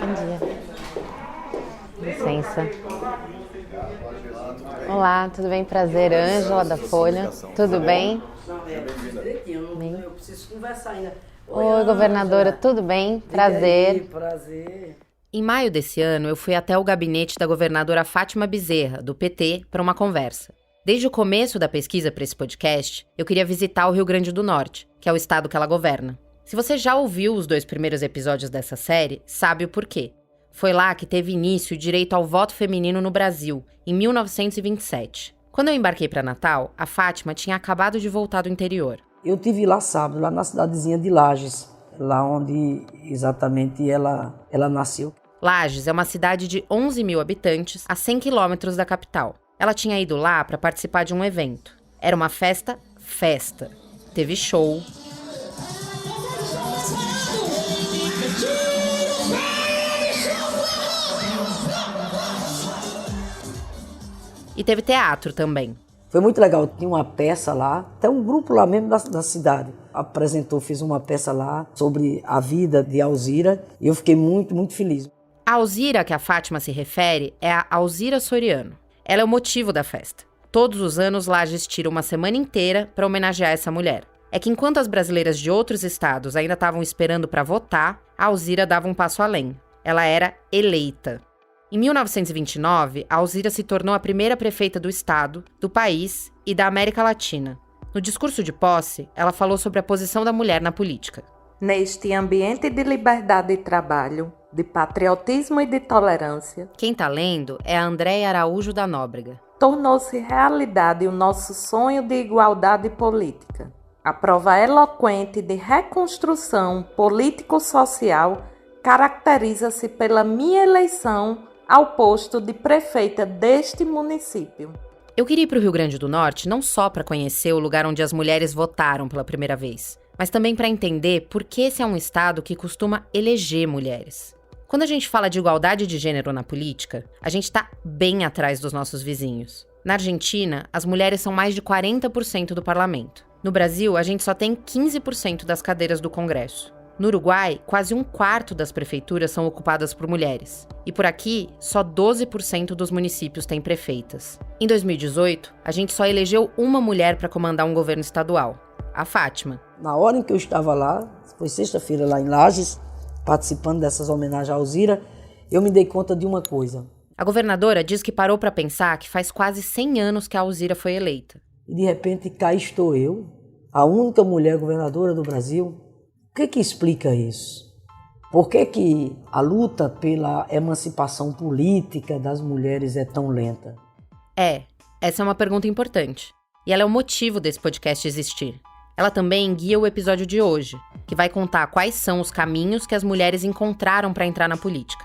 Bom dia. Licença. Olá, tudo bem? Prazer, Ângela da Folha. Tudo bem? Bem. Eu preciso conversar ainda. Oi, governadora, tudo bem? Prazer. Prazer. Em maio desse ano, eu fui até o gabinete da governadora Fátima Bezerra, do PT, para uma conversa. Desde o começo da pesquisa para esse podcast, eu queria visitar o Rio Grande do Norte, que é o estado que ela governa. Se você já ouviu os 2 primeiros episódios dessa série, sabe o porquê. Foi lá que teve início o direito ao voto feminino no Brasil, em 1927. Quando eu embarquei para Natal, a Fátima tinha acabado de voltar do interior. Eu estive lá sábado, lá na cidadezinha de Lages, lá onde exatamente ela nasceu. Lages é uma cidade de 11 mil habitantes, a 100 quilômetros da capital. Ela tinha ido lá para participar de um evento. Era uma festa. Teve show. E teve teatro também. Foi muito legal, tinha uma peça lá, até um grupo lá mesmo da cidade fez uma peça lá sobre a vida de Alzira e eu fiquei muito, muito feliz. A Alzira que a Fátima se refere é a Alzira Soriano. Ela é o motivo da festa. Todos os anos, Lages tira uma semana inteira para homenagear essa mulher. É que enquanto as brasileiras de outros estados ainda estavam esperando para votar, a Alzira dava um passo além. Ela era eleita. Em 1929, a Alzira se tornou a primeira prefeita do estado, do país e da América Latina. No discurso de posse, ela falou sobre a posição da mulher na política. Neste ambiente de liberdade de trabalho, de patriotismo e de tolerância, quem está lendo é a Andréia Araújo da Nóbrega. Tornou-se realidade o nosso sonho de igualdade política. A prova eloquente de reconstrução político-social caracteriza-se pela minha eleição ao posto de prefeita deste município. Eu queria ir para o Rio Grande do Norte não só para conhecer o lugar onde as mulheres votaram pela primeira vez, mas também para entender por que esse é um estado que costuma eleger mulheres. Quando a gente fala de igualdade de gênero na política, a gente está bem atrás dos nossos vizinhos. Na Argentina, as mulheres são mais de 40% do parlamento. No Brasil, a gente só tem 15% das cadeiras do Congresso. No Uruguai, quase 1/4 das prefeituras são ocupadas por mulheres. E por aqui, só 12% dos municípios têm prefeitas. Em 2018, a gente só elegeu uma mulher para comandar um governo estadual, a Fátima. Na hora em que eu estava lá, foi sexta-feira lá em Lages, participando dessas homenagens à Alzira, eu me dei conta de uma coisa. A governadora diz que parou para pensar que faz quase 100 anos que a Alzira foi eleita. E de repente cá estou eu, a única mulher governadora do Brasil. O que explica isso? Por que a luta pela emancipação política das mulheres é tão lenta? Essa é uma pergunta importante. E ela é o motivo desse podcast existir. Ela também guia o episódio de hoje, que vai contar quais são os caminhos que as mulheres encontraram para entrar na política.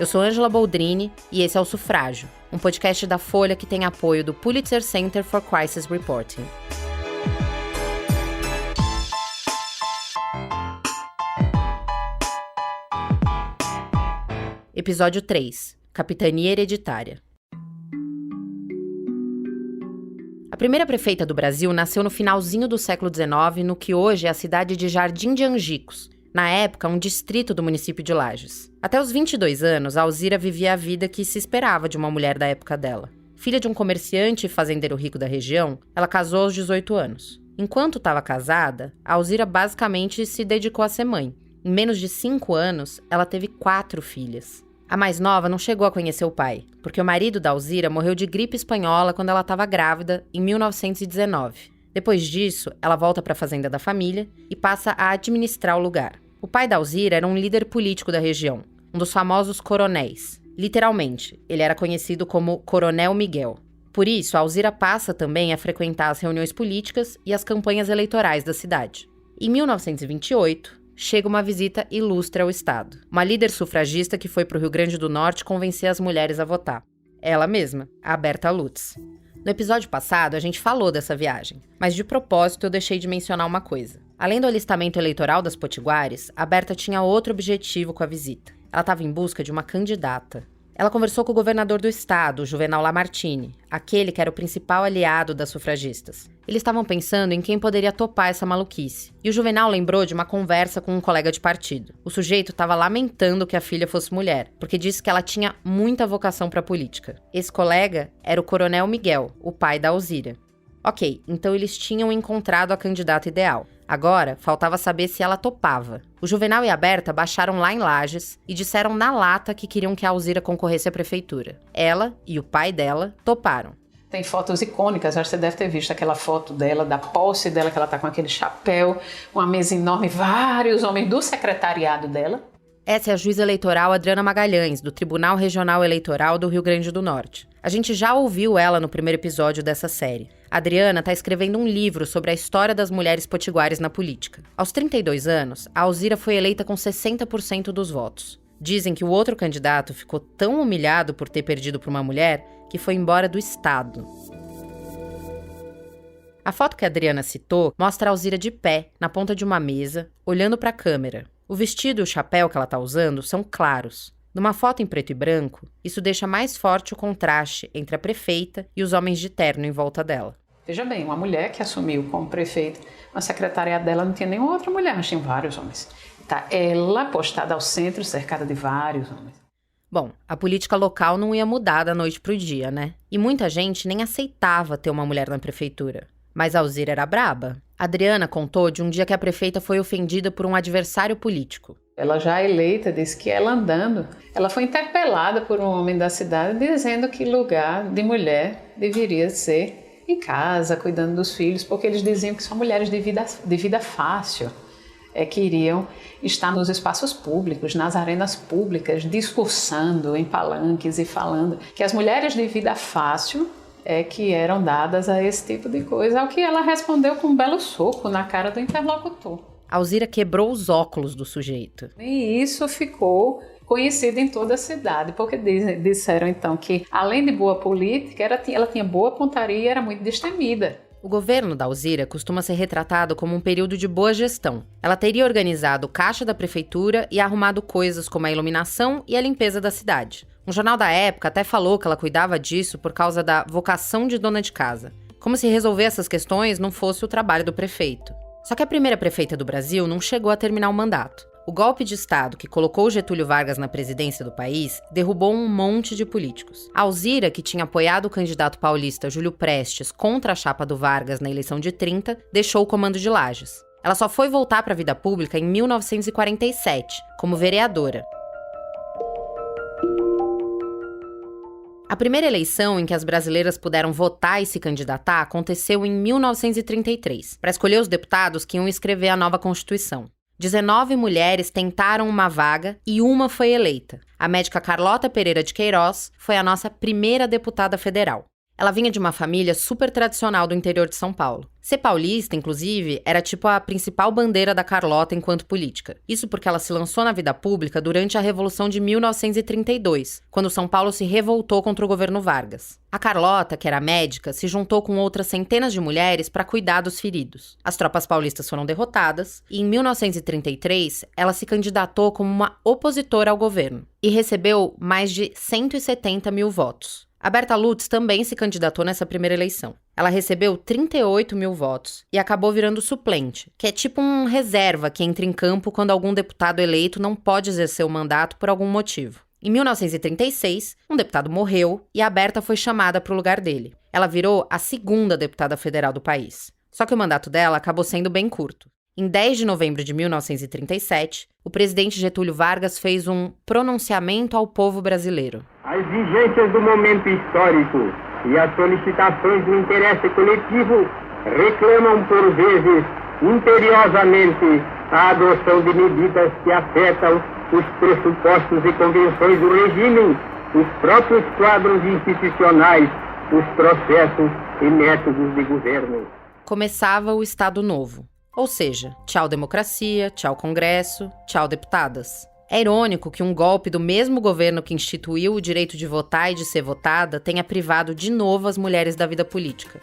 Eu sou Ângela Boldrini e esse é o Sufrágio, um podcast da Folha que tem apoio do Pulitzer Center for Crisis Reporting. Episódio 3. Capitania Hereditária. A primeira prefeita do Brasil nasceu no finalzinho do século XIX, no que hoje é a cidade de Jardim de Angicos, na época um distrito do município de Lages. Até os 22 anos, a Alzira vivia a vida que se esperava de uma mulher da época dela. Filha de um comerciante e fazendeiro rico da região, ela casou aos 18 anos. Enquanto estava casada, a Alzira basicamente se dedicou a ser mãe. Em menos de 5 anos, ela teve 4 filhas. A mais nova não chegou a conhecer o pai, porque o marido da Alzira morreu de gripe espanhola quando ela estava grávida, em 1919. Depois disso, ela volta para a fazenda da família e passa a administrar o lugar. O pai da Alzira era um líder político da região, um dos famosos coronéis. Literalmente, ele era conhecido como Coronel Miguel. Por isso, a Alzira passa também a frequentar as reuniões políticas e as campanhas eleitorais da cidade. Em 1928, chega uma visita ilustre ao estado. Uma líder sufragista que foi para o Rio Grande do Norte convencer as mulheres a votar. Ela mesma, a Berta Lutz. No episódio passado, a gente falou dessa viagem, mas de propósito eu deixei de mencionar uma coisa. Além do alistamento eleitoral das potiguares, a Berta tinha outro objetivo com a visita. Ela estava em busca de uma candidata. Ela conversou com o governador do estado, Juvenal Lamartine, aquele que era o principal aliado das sufragistas. Eles estavam pensando em quem poderia topar essa maluquice. E o Juvenal lembrou de uma conversa com um colega de partido. O sujeito estava lamentando que a filha fosse mulher, porque disse que ela tinha muita vocação para política. Esse colega era o Coronel Miguel, o pai da Alzira. Ok, então eles tinham encontrado a candidata ideal. Agora, faltava saber se ela topava. O Juvenal e a Berta baixaram lá em Lages e disseram na lata que queriam que a Alzira concorresse à prefeitura. Ela e o pai dela toparam. Tem fotos icônicas, acho que você deve ter visto aquela foto dela, da posse dela, que ela tá com aquele chapéu, uma mesa enorme, vários homens do secretariado dela. Essa é a juíza eleitoral Adriana Magalhães, do Tribunal Regional Eleitoral do Rio Grande do Norte. A gente já ouviu ela no primeiro episódio dessa série. A Adriana está escrevendo um livro sobre a história das mulheres potiguares na política. Aos 32 anos, a Alzira foi eleita com 60% dos votos. Dizem que o outro candidato ficou tão humilhado por ter perdido para uma mulher que foi embora do estado. A foto que a Adriana citou mostra a Alzira de pé, na ponta de uma mesa, olhando para a câmera. O vestido e o chapéu que ela está usando são claros. Numa foto em preto e branco, isso deixa mais forte o contraste entre a prefeita e os homens de terno em volta dela. Veja bem, uma mulher que assumiu como prefeita, a secretariado dela não tinha nenhuma outra mulher, mas tinha vários homens. Tá ela postada ao centro, cercada de vários homens. Bom, a política local não ia mudar da noite pro dia, né? E muita gente nem aceitava ter uma mulher na prefeitura. Mas a Alzira era braba. A Adriana contou de um dia que a prefeita foi ofendida por um adversário político. Ela já eleita disse que ela andando, ela foi interpelada por um homem da cidade dizendo que lugar de mulher deveria ser em casa, cuidando dos filhos, porque eles diziam que são mulheres de vida fácil. Que iriam estar nos espaços públicos, nas arenas públicas, discursando em palanques e falando que as mulheres de vida fácil que eram dadas a esse tipo de coisa, ao que ela respondeu com um belo soco na cara do interlocutor. A Alzira quebrou os óculos do sujeito. E isso ficou conhecido em toda a cidade, porque disseram então que, além de boa política, ela tinha boa pontaria e era muito destemida. O governo da Alzira costuma ser retratado como um período de boa gestão. Ela teria organizado o caixa da prefeitura e arrumado coisas como a iluminação e a limpeza da cidade. Um jornal da época até falou que ela cuidava disso por causa da vocação de dona de casa. Como se resolver essas questões não fosse o trabalho do prefeito. Só que a primeira prefeita do Brasil não chegou a terminar o mandato. O golpe de Estado que colocou Getúlio Vargas na presidência do país derrubou um monte de políticos. A Alzira, que tinha apoiado o candidato paulista Júlio Prestes contra a chapa do Vargas na eleição de 30, deixou o comando de Lages. Ela só foi voltar para a vida pública em 1947, como vereadora. A primeira eleição em que as brasileiras puderam votar e se candidatar aconteceu em 1933, para escolher os deputados que iam escrever a nova Constituição. 19 mulheres tentaram uma vaga e uma foi eleita. A médica Carlota Pereira de Queiroz foi a nossa primeira deputada federal. Ela vinha de uma família super tradicional do interior de São Paulo. Ser paulista, inclusive, era tipo a principal bandeira da Carlota enquanto política. Isso porque ela se lançou na vida pública durante a Revolução de 1932, quando São Paulo se revoltou contra o governo Vargas. A Carlota, que era médica, se juntou com outras centenas de mulheres para cuidar dos feridos. As tropas paulistas foram derrotadas e, em 1933, ela se candidatou como uma opositora ao governo e recebeu mais de 170 mil votos. A Berta Lutz também se candidatou nessa primeira eleição. Ela recebeu 38 mil votos e acabou virando suplente, que é tipo um reserva que entra em campo quando algum deputado eleito não pode exercer o mandato por algum motivo. Em 1936, um deputado morreu e a Berta foi chamada para o lugar dele. Ela virou a segunda deputada federal do país. Só que o mandato dela acabou sendo bem curto. Em 10 de novembro de 1937, o presidente Getúlio Vargas fez um pronunciamento ao povo brasileiro. As exigências do momento histórico e as solicitações do interesse coletivo reclamam, por vezes, imperiosamente, a adoção de medidas que afetam os pressupostos e convenções do regime, os próprios quadros institucionais, os processos e métodos de governo. Começava o Estado Novo. Ou seja, tchau democracia, tchau Congresso, tchau deputadas. É irônico que um golpe do mesmo governo que instituiu o direito de votar e de ser votada tenha privado de novo as mulheres da vida política.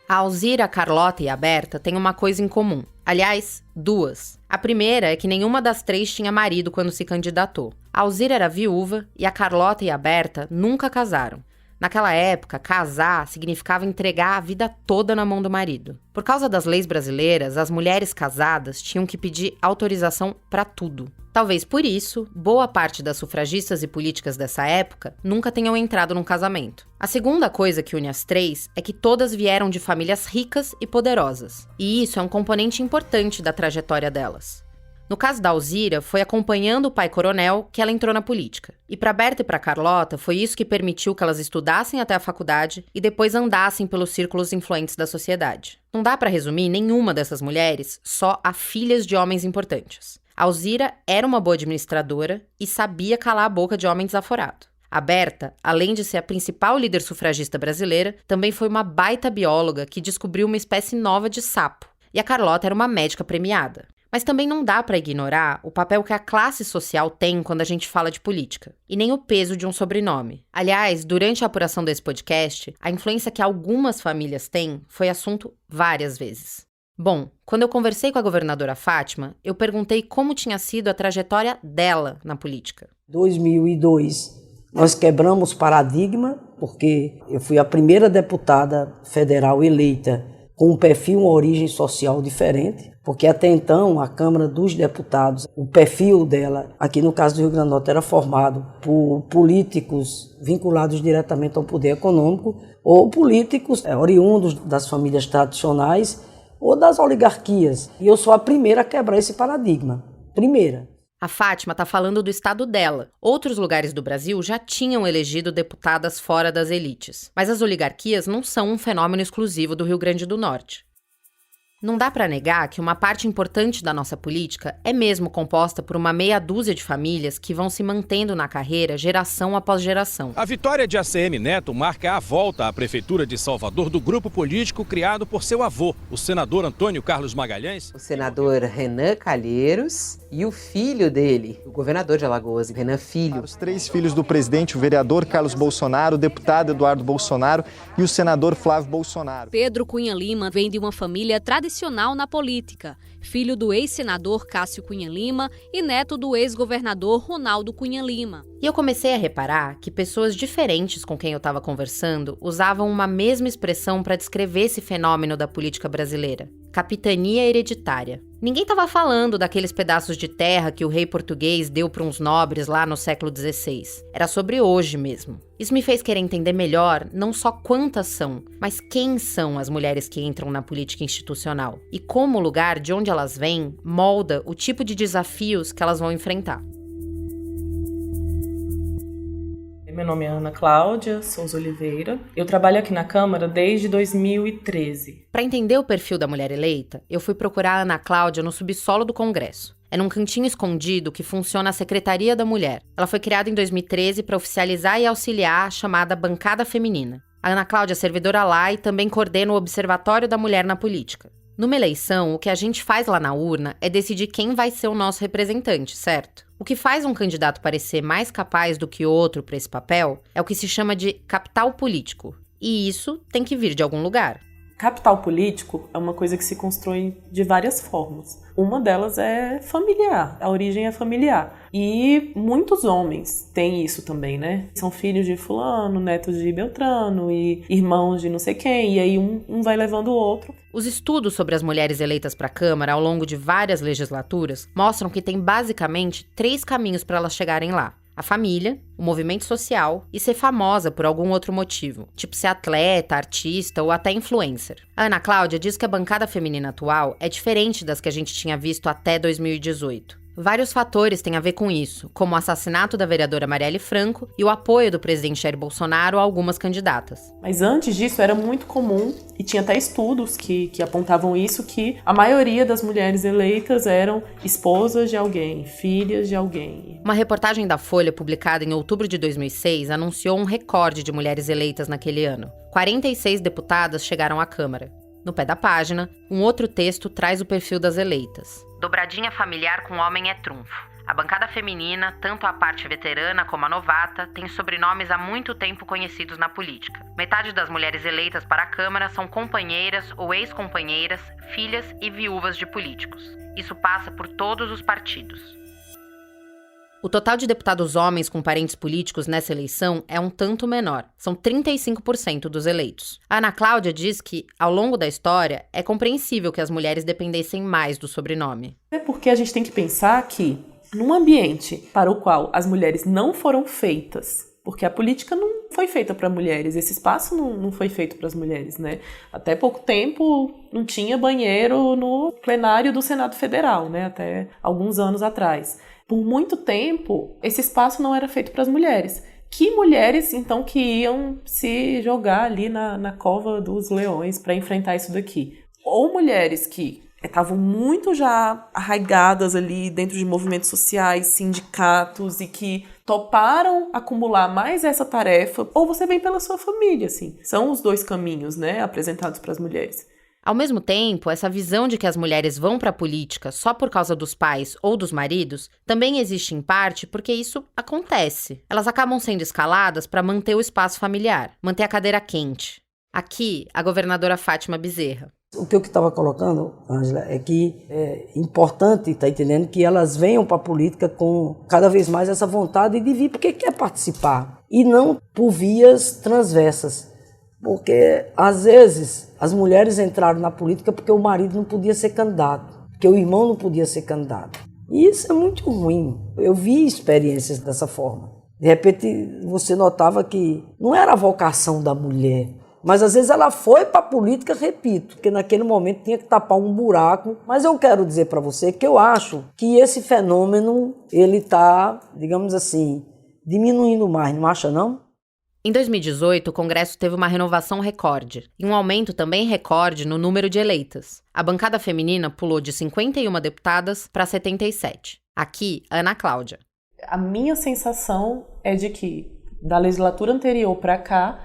A Alzira, a Carlota e a Berta têm uma coisa em comum. Aliás, duas. A primeira é que nenhuma das três tinha marido quando se candidatou. A Alzira era viúva e a Carlota e a Berta nunca casaram. Naquela época, casar significava entregar a vida toda na mão do marido. Por causa das leis brasileiras, as mulheres casadas tinham que pedir autorização para tudo. Talvez por isso, boa parte das sufragistas e políticas dessa época nunca tenham entrado num casamento. A segunda coisa que une as três é que todas vieram de famílias ricas e poderosas. E isso é um componente importante da trajetória delas. No caso da Alzira, foi acompanhando o pai coronel que ela entrou na política. E para Berta e para Carlota, foi isso que permitiu que elas estudassem até a faculdade e depois andassem pelos círculos influentes da sociedade. Não dá para resumir nenhuma dessas mulheres só a filhas de homens importantes. A Alzira era uma boa administradora e sabia calar a boca de homem desaforado. A Berta, além de ser a principal líder sufragista brasileira, também foi uma baita bióloga que descobriu uma espécie nova de sapo. E a Carlota era uma médica premiada. Mas também não dá para ignorar o papel que a classe social tem quando a gente fala de política, e nem o peso de um sobrenome. Aliás, durante a apuração desse podcast, a influência que algumas famílias têm foi assunto várias vezes. Bom, quando eu conversei com a governadora Fátima, eu perguntei como tinha sido a trajetória dela na política. Em 2002, nós quebramos paradigma, porque eu fui a primeira deputada federal eleita com um perfil, uma origem social diferente, porque até então a Câmara dos Deputados, o perfil dela, aqui no caso do Rio Grande do Norte, era formado por políticos vinculados diretamente ao poder econômico ou políticos oriundos das famílias tradicionais ou das oligarquias. E eu sou a primeira a quebrar esse paradigma. Primeira. A Fátima está falando do estado dela. Outros lugares do Brasil já tinham elegido deputadas fora das elites. Mas as oligarquias não são um fenômeno exclusivo do Rio Grande do Norte. Não dá para negar que uma parte importante da nossa política é mesmo composta por uma meia dúzia de famílias que vão se mantendo na carreira geração após geração. A vitória de ACM Neto marca a volta à Prefeitura de Salvador do grupo político criado por seu avô, o senador Antônio Carlos Magalhães. O senador Renan Calheiros e o filho dele, o governador de Alagoas, Renan Filho. Os 3 filhos do presidente, o vereador Carlos Bolsonaro, o deputado Eduardo Bolsonaro e o senador Flávio Bolsonaro. Pedro Cunha Lima vem de uma família tradicional na política, filho do ex-senador Cássio Cunha Lima e neto do ex-governador Ronaldo Cunha Lima. E eu comecei a reparar que pessoas diferentes com quem eu estava conversando usavam uma mesma expressão para descrever esse fenômeno da política brasileira: capitania hereditária. Ninguém estava falando daqueles pedaços de terra que o rei português deu para uns nobres lá no século XVI. Era sobre hoje mesmo. Isso me fez querer entender melhor não só quantas são, mas quem são as mulheres que entram na política institucional e como o lugar de onde elas vêm molda o tipo de desafios que elas vão enfrentar. Meu nome é Ana Cláudia Souza Oliveira. Eu trabalho aqui na Câmara desde 2013. Para entender o perfil da mulher eleita, eu fui procurar a Ana Cláudia no subsolo do Congresso. É num cantinho escondido que funciona a Secretaria da Mulher. Ela foi criada em 2013 para oficializar e auxiliar a chamada Bancada Feminina. A Ana Cláudia é servidora lá e também coordena o Observatório da Mulher na Política. Numa eleição, o que a gente faz lá na urna é decidir quem vai ser o nosso representante, certo? O que faz um candidato parecer mais capaz do que outro para esse papel é o que se chama de capital político. E isso tem que vir de algum lugar. Capital político é uma coisa que se constrói de várias formas. Uma delas é familiar, a origem é familiar. E muitos homens têm isso também, né? São filhos de fulano, netos de Beltrano e irmãos de não sei quem, e aí um vai levando o outro. Os estudos sobre as mulheres eleitas para a Câmara ao longo de várias legislaturas mostram que tem basicamente 3 caminhos para elas chegarem lá. A família, o movimento social e ser famosa por algum outro motivo, tipo ser atleta, artista ou até influencer. A Ana Cláudia diz que a bancada feminina atual é diferente das que a gente tinha visto até 2018. Vários fatores têm a ver com isso, como o assassinato da vereadora Marielle Franco e o apoio do presidente Jair Bolsonaro a algumas candidatas. Mas antes disso era muito comum, e tinha até estudos que apontavam isso, que a maioria das mulheres eleitas eram esposas de alguém, filhas de alguém. Uma reportagem da Folha, publicada em outubro de 2006, anunciou um recorde de mulheres eleitas naquele ano. 46 deputadas chegaram à Câmara. No pé da página, um outro texto traz o perfil das eleitas. Dobradinha familiar com homem é trunfo. A bancada feminina, tanto a parte veterana como a novata, tem sobrenomes há muito tempo conhecidos na política. Metade das mulheres eleitas para a Câmara são companheiras ou ex-companheiras, filhas e viúvas de políticos. Isso passa por todos os partidos. O total de deputados homens com parentes políticos nessa eleição é um tanto menor, são 35% dos eleitos. A Ana Cláudia diz que, ao longo da história, é compreensível que as mulheres dependessem mais do sobrenome. É porque a gente tem que pensar que, num ambiente para o qual as mulheres não foram feitas, porque a política não foi feita para mulheres, esse espaço não foi feito para as mulheres, né? Até pouco tempo não tinha banheiro no plenário do Senado Federal, né? Até alguns anos atrás. Por muito tempo, esse espaço não era feito para as mulheres. Que mulheres, então, que iam se jogar ali na cova dos leões para enfrentar isso daqui? Ou mulheres que estavam muito já arraigadas ali dentro de movimentos sociais, sindicatos, e que toparam acumular mais essa tarefa, ou você vem pela sua família, assim. São os dois caminhos, né, apresentados para as mulheres. Ao mesmo tempo, essa visão de que as mulheres vão para a política só por causa dos pais ou dos maridos também existe em parte porque isso acontece. Elas acabam sendo escaladas para manter o espaço familiar, manter a cadeira quente. Aqui, a governadora Fátima Bezerra. O que eu estava colocando, Ângela, é que é importante, tá entendendo, que elas venham para a política com cada vez mais essa vontade de vir porque quer participar e não por vias transversas. Porque, às vezes, as mulheres entraram na política porque o marido não podia ser candidato, porque o irmão não podia ser candidato. E isso é muito ruim. Eu vi experiências dessa forma. De repente, você notava que não era a vocação da mulher, mas às vezes ela foi para a política, repito, porque naquele momento tinha que tapar um buraco. Mas eu quero dizer para você que eu acho que esse fenômeno, ele está, digamos assim, diminuindo mais, não acha não? Em 2018, o Congresso teve uma renovação recorde e um aumento também recorde no número de eleitas. A bancada feminina pulou de 51 deputadas para 77. Aqui, Ana Cláudia. A minha sensação é de que, da legislatura anterior para cá,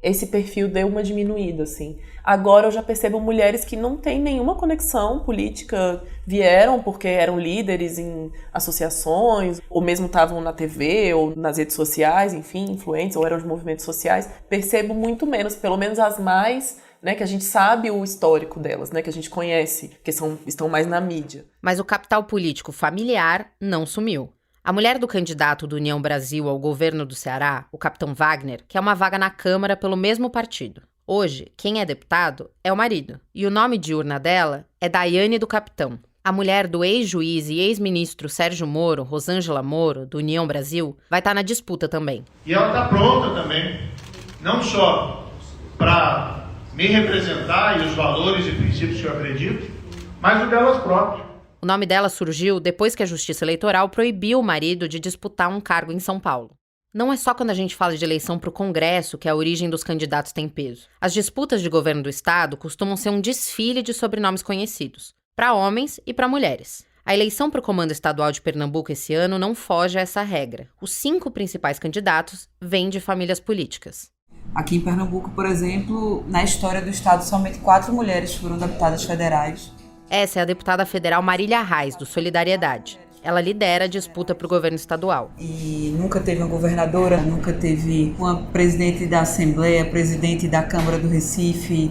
esse perfil deu uma diminuída, assim. Agora eu já percebo mulheres que não têm nenhuma conexão política, vieram porque eram líderes em associações, ou mesmo estavam na TV ou nas redes sociais, enfim, influentes, ou eram de movimentos sociais. Percebo muito menos, pelo menos as mais, né, que a gente sabe o histórico delas, né, que a gente conhece, que estão mais na mídia. Mas o capital político familiar não sumiu. A mulher do candidato do União Brasil ao governo do Ceará, o capitão Wagner, quer uma vaga na Câmara pelo mesmo partido. Hoje, quem é deputado é o marido, e o nome de urna dela é Daiane do Capitão. A mulher do ex-juiz e ex-ministro Sérgio Moro, Rosângela Moro, do União Brasil, vai estar na disputa também. E ela está pronta também, não só para me representar e os valores e princípios que eu acredito, mas o delas próprias. O nome dela surgiu depois que a Justiça Eleitoral proibiu o marido de disputar um cargo em São Paulo. Não é só quando a gente fala de eleição para o Congresso que a origem dos candidatos tem peso. As disputas de governo do Estado costumam ser um desfile de sobrenomes conhecidos, para homens e para mulheres. A eleição para o Comando Estadual de Pernambuco esse ano não foge a essa regra. Os 5 principais candidatos vêm de famílias políticas. Aqui em Pernambuco, por exemplo, na história do Estado, somente 4 mulheres foram deputadas federais. Essa é a deputada federal Marília Reis, do Solidariedade. Ela lidera a disputa para o governo estadual. E nunca teve uma governadora, nunca teve uma presidente da Assembleia, presidente da Câmara do Recife,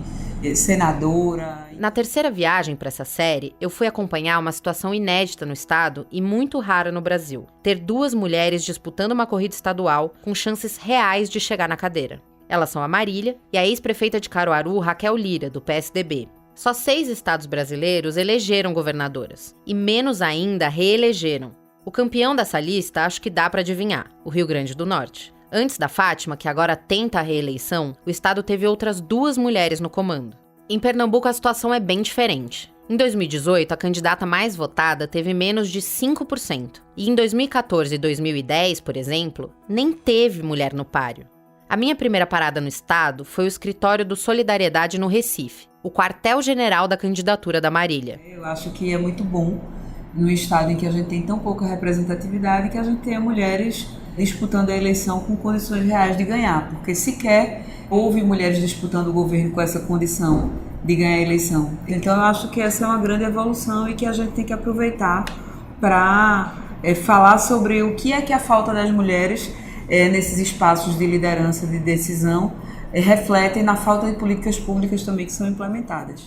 senadora. Na terceira viagem para essa série, eu fui acompanhar uma situação inédita no estado e muito rara no Brasil. Ter 2 mulheres disputando uma corrida estadual com chances reais de chegar na cadeira. Elas são a Marília e a ex-prefeita de Caruaru, Raquel Lira, do PSDB. Só 6 estados brasileiros elegeram governadoras, e menos ainda reelegeram. O campeão dessa lista acho que dá para adivinhar, o Rio Grande do Norte. Antes da Fátima, que agora tenta a reeleição, o estado teve outras 2 mulheres no comando. Em Pernambuco a situação é bem diferente. Em 2018, a candidata mais votada teve menos de 5%. E em 2014 e 2010, por exemplo, nem teve mulher no páreo. A minha primeira parada no estado foi o escritório do Solidariedade no Recife, o quartel-general da candidatura da Marília. Eu acho que é muito bom, no estado em que a gente tem tão pouca representatividade, que a gente tenha mulheres disputando a eleição com condições reais de ganhar, porque sequer houve mulheres disputando o governo com essa condição de ganhar a eleição. Então eu acho que essa é uma grande evolução e que a gente tem que aproveitar para falar sobre o que é que a falta das mulheres nesses espaços de liderança, de decisão, refletem na falta de políticas públicas também que são implementadas.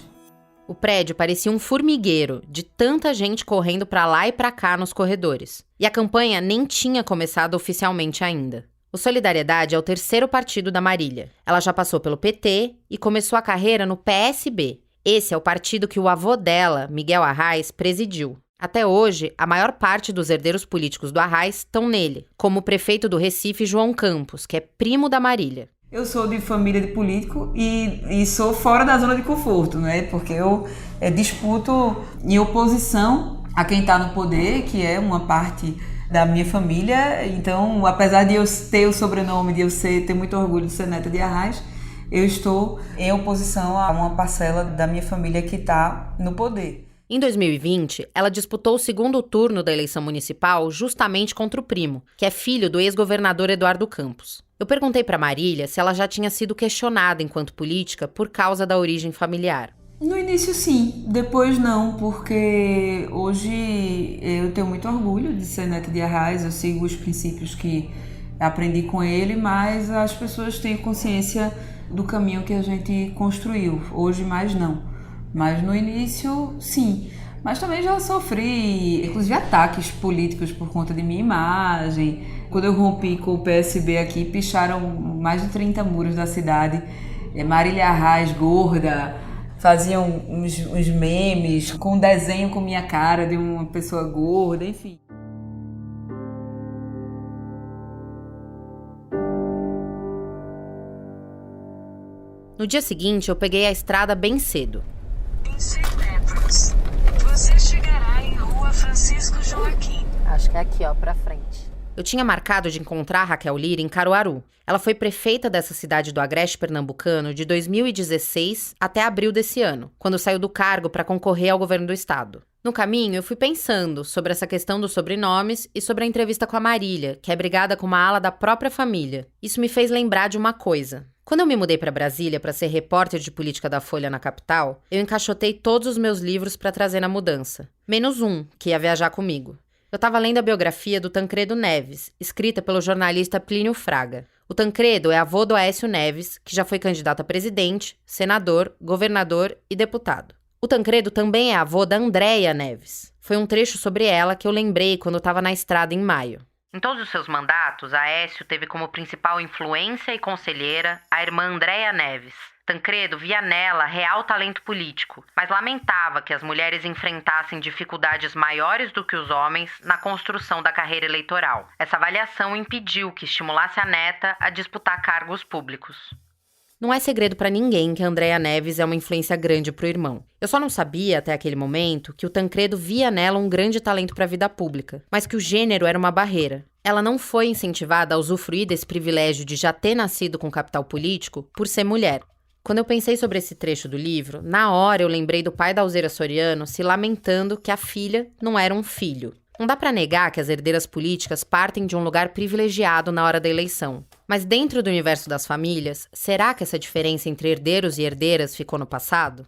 O prédio parecia um formigueiro, de tanta gente correndo para lá e para cá nos corredores. E a campanha nem tinha começado oficialmente ainda. O Solidariedade é o terceiro partido da Marília. Ela já passou pelo PT e começou a carreira no PSB. Esse é o partido que o avô dela, Miguel Arraes, presidiu. Até hoje, a maior parte dos herdeiros políticos do Arraes estão nele, como o prefeito do Recife, João Campos, que é primo da Marília. Eu sou de família de político e sou fora da zona de conforto, né? Porque eu disputo em oposição a quem está no poder, que é uma parte da minha família. Então, apesar de eu ter o sobrenome, de eu ter muito orgulho de ser neta de Arraes, eu estou em oposição a uma parcela da minha família que está no poder. Em 2020, ela disputou o segundo turno da eleição municipal justamente contra o primo, que é filho do ex-governador Eduardo Campos. Eu perguntei para Marília se ela já tinha sido questionada enquanto política por causa da origem familiar. No início sim, depois não, porque hoje eu tenho muito orgulho de ser neta de Arraes, eu sigo os princípios que aprendi com ele, mas as pessoas têm consciência do caminho que a gente construiu, hoje mais não. Mas no início, sim. Mas também já sofri, inclusive, ataques políticos por conta de minha imagem. Quando eu rompi com o PSB aqui, picharam mais de 30 muros da cidade. Marília Arraes, gorda, faziam uns memes com um desenho com minha cara de uma pessoa gorda, enfim. No dia seguinte, eu peguei a estrada bem cedo. Em 100 metros, você chegará em Rua Francisco Joaquim. Acho que é aqui, ó, pra frente. Eu tinha marcado de encontrar a Raquel Lira em Caruaru. Ela foi prefeita dessa cidade do agreste pernambucano de 2016 até abril desse ano, quando saiu do cargo para concorrer ao governo do estado. No caminho, eu fui pensando sobre essa questão dos sobrenomes e sobre a entrevista com a Marília, que é brigada com uma ala da própria família. Isso me fez lembrar de uma coisa. Quando eu me mudei para Brasília para ser repórter de política da Folha na capital, eu encaixotei todos os meus livros para trazer na mudança. Menos um, que ia viajar comigo. Eu estava lendo a biografia do Tancredo Neves, escrita pelo jornalista Plínio Fraga. O Tancredo é avô do Aécio Neves, que já foi candidato a presidente, senador, governador e deputado. O Tancredo também é avô da Andréia Neves. Foi um trecho sobre ela que eu lembrei quando eu estava na estrada em maio. Em todos os seus mandatos, Aécio teve como principal influência e conselheira a irmã Andréia Neves. Tancredo via nela real talento político, mas lamentava que as mulheres enfrentassem dificuldades maiores do que os homens na construção da carreira eleitoral. Essa avaliação impediu que estimulasse a neta a disputar cargos públicos. Não é segredo para ninguém que a Andréia Neves é uma influência grande para o irmão. Eu só não sabia, até aquele momento, que o Tancredo via nela um grande talento para a vida pública, mas que o gênero era uma barreira. Ela não foi incentivada a usufruir desse privilégio de já ter nascido com capital político por ser mulher. Quando eu pensei sobre esse trecho do livro, na hora eu lembrei do pai da Alzira Soriano se lamentando que a filha não era um filho. Não dá para negar que as herdeiras políticas partem de um lugar privilegiado na hora da eleição. Mas dentro do universo das famílias, será que essa diferença entre herdeiros e herdeiras ficou no passado?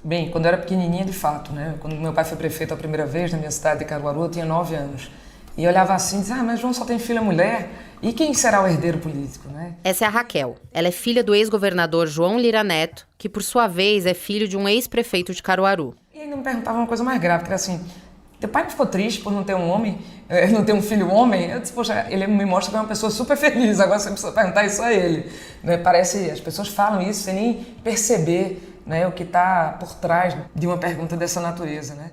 Bem, quando eu era pequenininha, de fato, né? Quando meu pai foi prefeito a primeira vez na minha cidade de Caruaru, eu tinha 9 anos. E eu olhava assim e dizia, mas João só tem filha mulher, e quem será o herdeiro político, né? Essa é a Raquel. Ela é filha do ex-governador João Lira Neto, que por sua vez é filho de um ex-prefeito de Caruaru. E ainda me perguntava uma coisa mais grave, que era assim, teu pai não ficou triste por não ter um homem, não ter um filho homem? Eu disse, poxa, ele me mostra que é uma pessoa super feliz, agora você precisa perguntar isso a ele. Né? Parece, as pessoas falam isso sem nem perceber, né, o que está por trás de uma pergunta dessa natureza, né?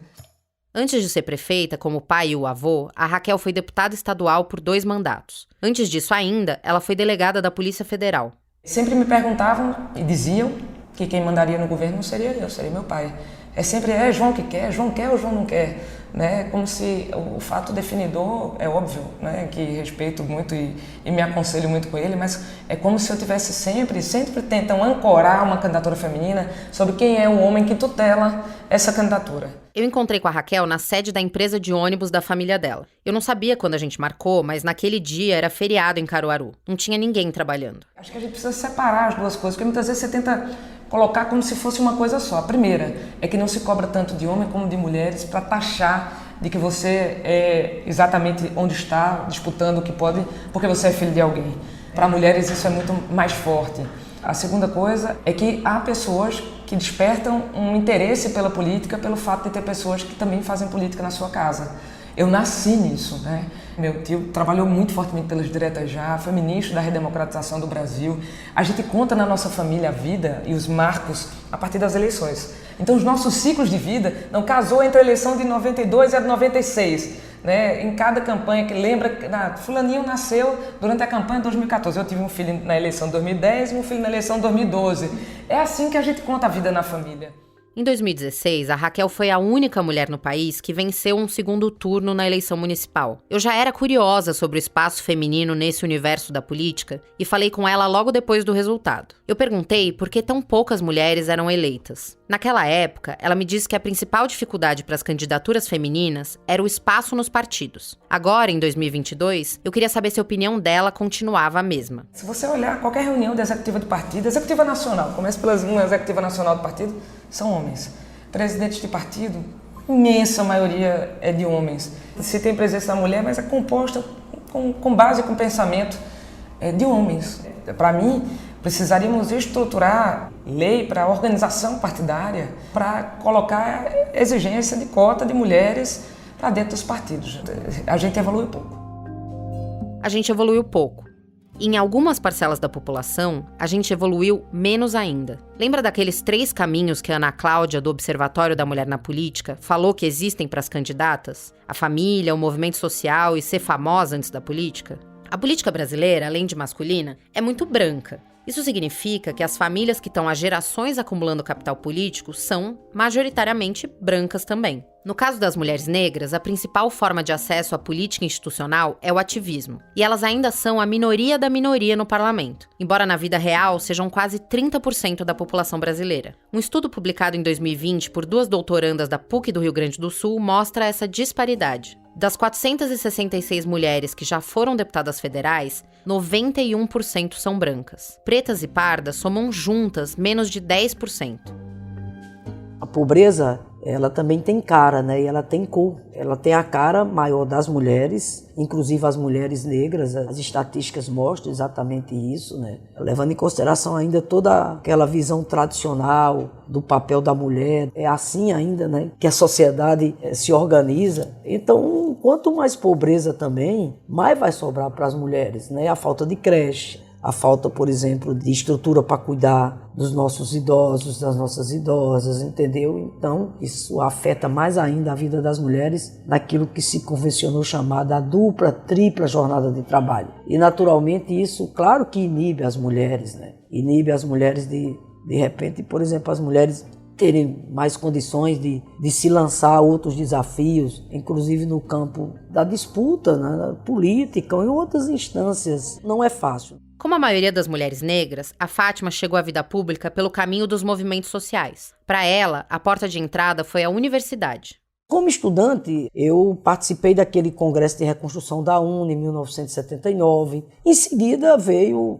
Antes de ser prefeita, como o pai e o avô, a Raquel foi deputada estadual por 2 mandatos. Antes disso ainda, ela foi delegada da Polícia Federal. Sempre me perguntavam e diziam que quem mandaria no governo não seria eu, seria meu pai. É sempre, João que quer, João quer ou João não quer. Né? Como se o fato definidor, é óbvio, né? Que respeito muito e me aconselho muito com ele, mas é como se eu tivesse sempre tentam ancorar uma candidatura feminina sobre quem é o homem que tutela essa candidatura. Eu encontrei com a Raquel na sede da empresa de ônibus da família dela. Eu não sabia quando a gente marcou, mas naquele dia era feriado em Caruaru. Não tinha ninguém trabalhando. Acho que a gente precisa separar as duas coisas, porque muitas vezes você tenta colocar como se fosse uma coisa só. A primeira é que não se cobra tanto de homem como de mulheres para taxar de que você é exatamente onde está, disputando o que pode, porque você é filho de alguém. Para mulheres isso é muito mais forte. A segunda coisa é que há pessoas que despertam um interesse pela política pelo fato de ter pessoas que também fazem política na sua casa. Eu nasci nisso, né? Meu tio trabalhou muito fortemente pelas diretas já, foi ministro da redemocratização do Brasil. A gente conta na nossa família a vida e os marcos a partir das eleições. Então os nossos ciclos de vida não casou entre a eleição de 92 e a de 96. Né? Em cada campanha que lembra, fulaninho nasceu durante a campanha de 2014. Eu tive um filho na eleição de 2010 e um filho na eleição de 2012. É assim que a gente conta a vida na família. Em 2016, a Raquel foi a única mulher no país que venceu um segundo turno na eleição municipal. Eu já era curiosa sobre o espaço feminino nesse universo da política e falei com ela logo depois do resultado. Eu perguntei por que tão poucas mulheres eram eleitas. Naquela época, ela me disse que a principal dificuldade para as candidaturas femininas era o espaço nos partidos. Agora, em 2022, eu queria saber se a opinião dela continuava a mesma. Se você olhar qualquer reunião da executiva de partido, executiva nacional, começa pela executiva nacional do partido, são homens. Presidentes de partido, imensa maioria é de homens. Se tem presença da mulher, mas é composta com base, com pensamento de homens. Para mim, precisaríamos estruturar lei para a organização partidária, para colocar exigência de cota de mulheres para dentro dos partidos. A gente evoluiu pouco. A gente evoluiu pouco. Em algumas parcelas da população, a gente evoluiu menos ainda. Lembra daqueles 3 caminhos que a Ana Cláudia, do Observatório da Mulher na Política, falou que existem para as candidatas? A família, o movimento social e ser famosa antes da política? A política brasileira, além de masculina, é muito branca. Isso significa que as famílias que estão há gerações acumulando capital político são, majoritariamente, brancas também. No caso das mulheres negras, a principal forma de acesso à política institucional é o ativismo. E elas ainda são a minoria da minoria no parlamento, embora na vida real sejam quase 30% da população brasileira. Um estudo publicado em 2020 por 2 doutorandas da PUC do Rio Grande do Sul mostra essa disparidade. Das 466 mulheres que já foram deputadas federais, 91% são brancas. Pretas e pardas somam juntas menos de 10%. A pobreza, ela também tem cara, né? E ela tem cor. Ela tem a cara maior das mulheres, inclusive as mulheres negras. As estatísticas mostram exatamente isso, né? Levando em consideração ainda toda aquela visão tradicional do papel da mulher. É assim ainda, né? Que a sociedade se organiza. Então, quanto mais pobreza também, mais vai sobrar para as mulheres, né? A falta de creche. A falta, por exemplo, de estrutura para cuidar dos nossos idosos, das nossas idosas, entendeu? Então, isso afeta mais ainda a vida das mulheres naquilo que se convencionou chamar da dupla, tripla jornada de trabalho. E, naturalmente, isso, claro que inibe as mulheres, né? Inibe as mulheres de repente, por exemplo, as mulheres terem mais condições de se lançar a outros desafios, inclusive no campo da disputa, né, política ou em outras instâncias. Não é fácil. Como a maioria das mulheres negras, a Fátima chegou à vida pública pelo caminho dos movimentos sociais. Para ela, a porta de entrada foi a universidade. Como estudante, eu participei daquele Congresso de Reconstrução da UNE em 1979. Em seguida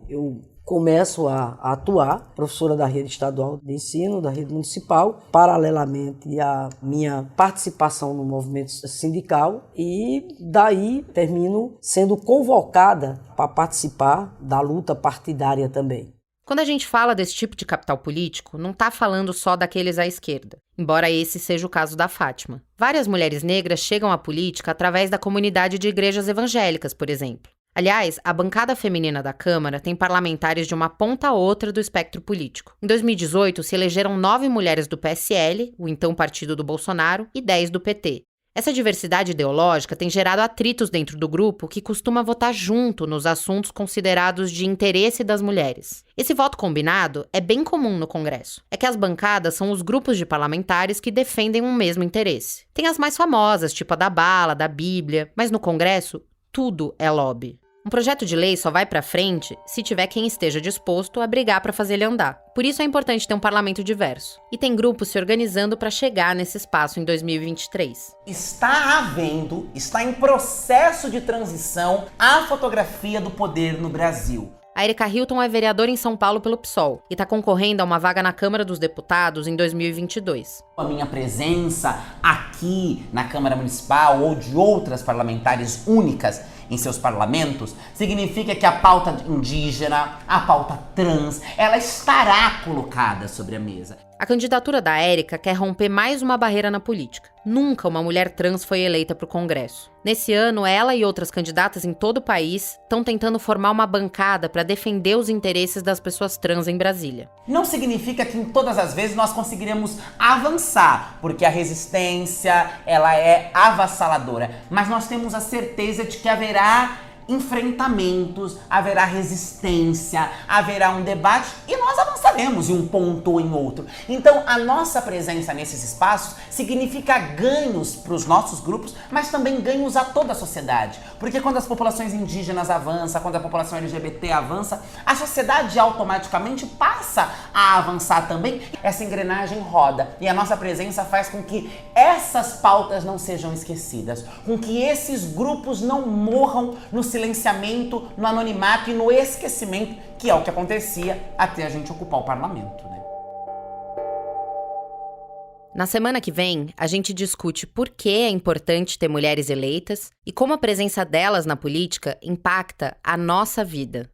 eu começo a atuar, professora da rede estadual de ensino, da rede municipal, paralelamente à minha participação no movimento sindical, e daí termino sendo convocada para participar da luta partidária também. Quando a gente fala desse tipo de capital político, não está falando só daqueles à esquerda, embora esse seja o caso da Fátima. Várias mulheres negras chegam à política através da comunidade de igrejas evangélicas, por exemplo. Aliás, a bancada feminina da Câmara tem parlamentares de uma ponta a outra do espectro político. Em 2018, se elegeram 9 mulheres do PSL, o então partido do Bolsonaro, e 10 do PT. Essa diversidade ideológica tem gerado atritos dentro do grupo que costuma votar junto nos assuntos considerados de interesse das mulheres. Esse voto combinado é bem comum no Congresso. É que as bancadas são os grupos de parlamentares que defendem um mesmo interesse. Tem as mais famosas, tipo a da bala, da Bíblia, mas no Congresso, tudo é lobby. Um projeto de lei só vai pra frente se tiver quem esteja disposto a brigar para fazer ele andar. Por isso é importante ter um parlamento diverso. E tem grupos se organizando para chegar nesse espaço em 2023. Está em processo de transição a fotografia do poder no Brasil. A Erika Hilton é vereadora em São Paulo pelo PSOL e está concorrendo a uma vaga na Câmara dos Deputados em 2022. A minha presença aqui na Câmara Municipal ou de outras parlamentares únicas em seus parlamentos significa que a pauta indígena, a pauta trans, ela estará colocada sobre a mesa. A candidatura da Érica quer romper mais uma barreira na política. Nunca uma mulher trans foi eleita para o Congresso. Nesse ano, ela e outras candidatas em todo o país estão tentando formar uma bancada para defender os interesses das pessoas trans em Brasília. Não significa que em todas as vezes nós conseguiremos avançar, porque a resistência, ela é avassaladora. Mas nós temos a certeza de que haverá enfrentamentos, haverá resistência, haverá um debate e nós avançaremos em um ponto ou em outro. Então, a nossa presença nesses espaços significa ganhos para os nossos grupos, mas também ganhos a toda a sociedade. Porque quando as populações indígenas avançam, quando a população LGBT avança, a sociedade automaticamente passa a avançar também. Essa engrenagem roda e a nossa presença faz com que essas pautas não sejam esquecidas, com que esses grupos não morram no silenciamento, no anonimato e no esquecimento, que é o que acontecia até a gente ocupar o parlamento, né? Na semana que vem, a gente discute por que é importante ter mulheres eleitas e como a presença delas na política impacta a nossa vida.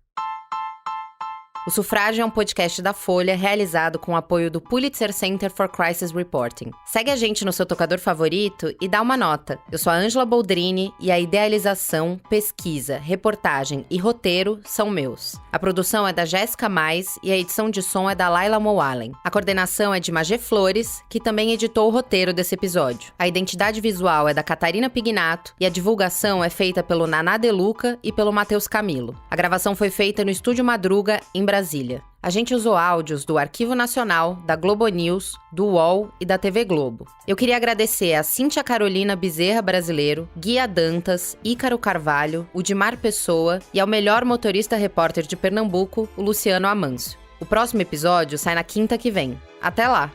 O Sufrágio é um podcast da Folha realizado com o apoio do Pulitzer Center for Crisis Reporting. Segue a gente no seu tocador favorito e dá uma nota. Eu sou a Ângela Boldrini e a idealização, pesquisa, reportagem e roteiro são meus. A produção é da Jéssica Mais e a edição de som é da Laila Moalen. A coordenação é de Magê Flores, que também editou o roteiro desse episódio. A identidade visual é da Catarina Pignato e a divulgação é feita pelo Naná De Luca e pelo Matheus Camilo. A gravação foi feita no Estúdio Madruga, em Brasília. A gente usou áudios do Arquivo Nacional, da Globo News, do UOL e da TV Globo. Eu queria agradecer a Cíntia Carolina Bezerra Brasileiro, Guia Dantas, Ícaro Carvalho, Udimar Pessoa e ao melhor motorista repórter de Pernambuco, o Luciano Amâncio. O próximo episódio sai na quinta que vem. Até lá!